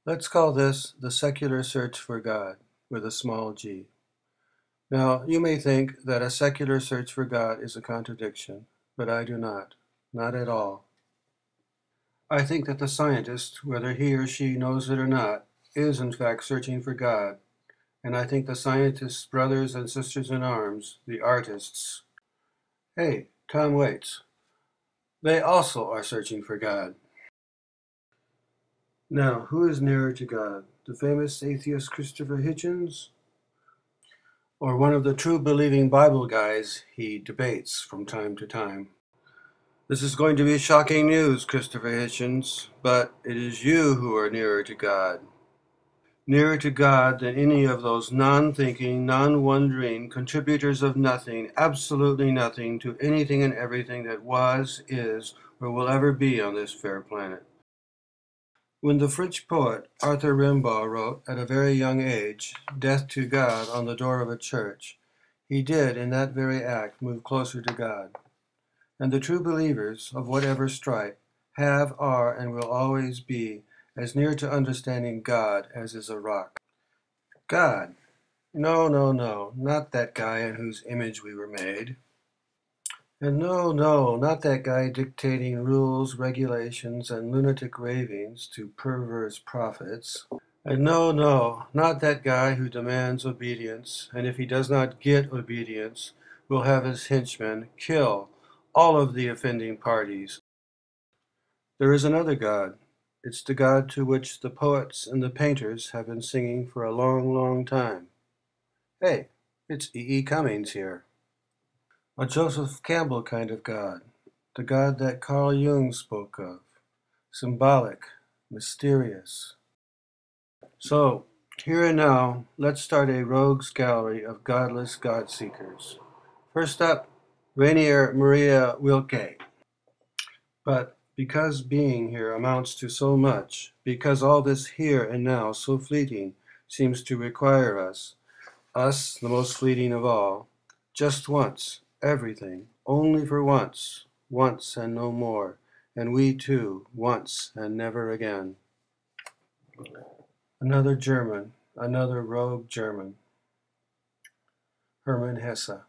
Let's call this the secular search for God with a small g. Now, you may think that a secular search for God is a contradiction, but I do not. Not at all. I think that the scientist, whether he or she knows it or not, is in fact searching for God. And I think the scientists' brothers and sisters in arms, the artists, hey, Tom Waits, they also are searching for God. Now, who is nearer to God? The famous atheist Christopher Hitchens? Or one of the true believing Bible guys he debates from time to time? This is going to be shocking news, Christopher Hitchens, but it is you who are nearer to God. Nearer to God than any of those non-thinking, non-wondering contributors of nothing, absolutely nothing, to anything and everything that was, is, or will ever be on this fair planet. When the French poet Arthur Rimbaud wrote, at a very young age, "Death to God" on the door of a church, he did, in that very act, move closer to God. And the true believers, of whatever stripe, have, are, and will always be as near to understanding God as is a rock. God. No, no, no, not that guy in whose image we were made. And no, no, not that guy dictating rules, regulations, and lunatic ravings to perverse prophets. And no, no, not that guy who demands obedience, and if he does not get obedience, will have his henchmen kill all of the offending parties. There is another God. It's the God to which the poets and the painters have been singing for a long, long time. Hey, it's E. E. Cummings here. A Joseph Campbell kind of God. The God that Carl Jung spoke of. Symbolic, mysterious. So, here and now, let's start a rogues gallery of godless God seekers. First up, Rainier Maria Wilke. But because being here amounts to so much, because all this here and now so fleeting seems to require us, the most fleeting of all, just once, everything, only for once and no more, and we too, once and never again. Another German, another rogue German, Hermann Hesse.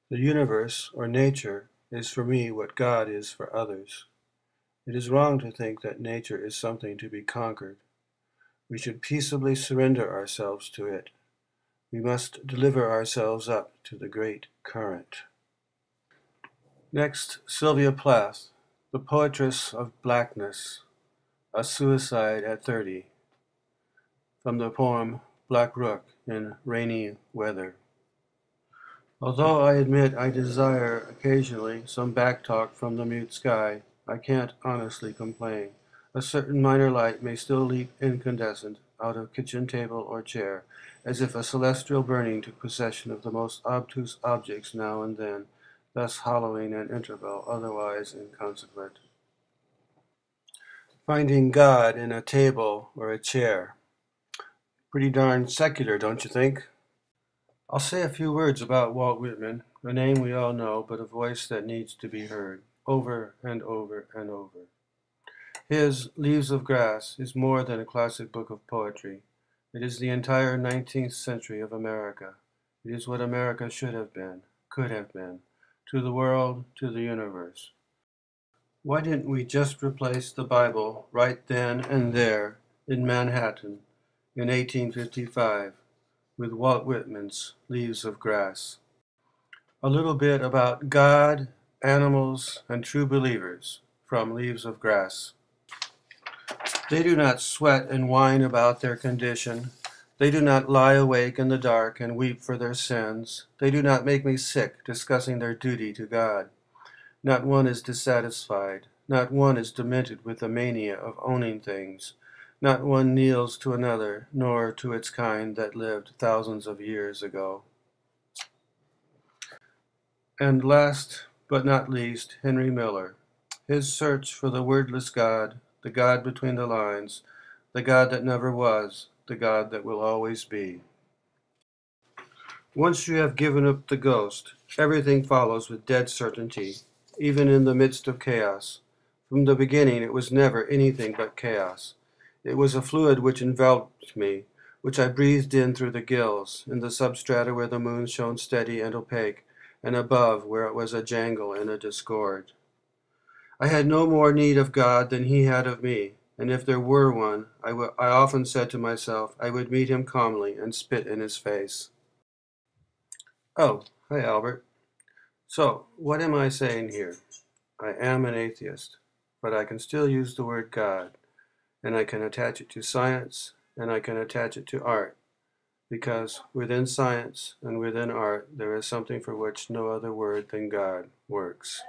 The universe, or nature, is for me what God is for others. It is wrong to think that nature is something to be conquered. We should peaceably surrender ourselves to it. We must deliver ourselves up to the great current. Next, Sylvia Plath, the poetress of blackness, a suicide at 30, from the poem Black Rook in Rainy Weather. Although I admit I desire occasionally some backtalk from the mute sky, I can't honestly complain. A certain minor light may still leap incandescent out of kitchen table or chair, as if a celestial burning took possession of the most obtuse objects now and then, thus hollowing an interval otherwise inconsequent. Finding God in a table or a chair. Pretty darn secular, don't you think? I'll say a few words about Walt Whitman, a name we all know, but a voice that needs to be heard, over and over and over. His Leaves of Grass is more than a classic book of poetry. It is the entire 19th century of America. It is what America should have been, could have been, to the world, to the universe. Why didn't we just replace the Bible right then and there in Manhattan in 1855 with Walt Whitman's Leaves of Grass? A little bit about God, animals, and true believers from Leaves of Grass. They do not sweat and whine about their condition. They do not lie awake in the dark and weep for their sins. They do not make me sick discussing their duty to God. Not one is dissatisfied. Not one is demented with the mania of owning things. Not one kneels to another, nor to its kind that lived thousands of years ago. And last but not least, Henry Miller. His search for the wordless God, the God between the lines, the God that never was, the God that will always be. Once you have given up the ghost, everything follows with dead certainty, even in the midst of chaos. From the beginning, it was never anything but chaos. It was a fluid which enveloped me, which I breathed in through the gills, in the substrata where the moon shone steady and opaque, and above where it was a jangle and a discord. I had no more need of God than he had of me, and if there were one, I often said to myself, I would meet him calmly and spit in his face. Oh, hi Albert. So, what am I saying here? I am an atheist, but I can still use the word God, and I can attach it to science, and I can attach it to art, because within science and within art there is something for which no other word than God works.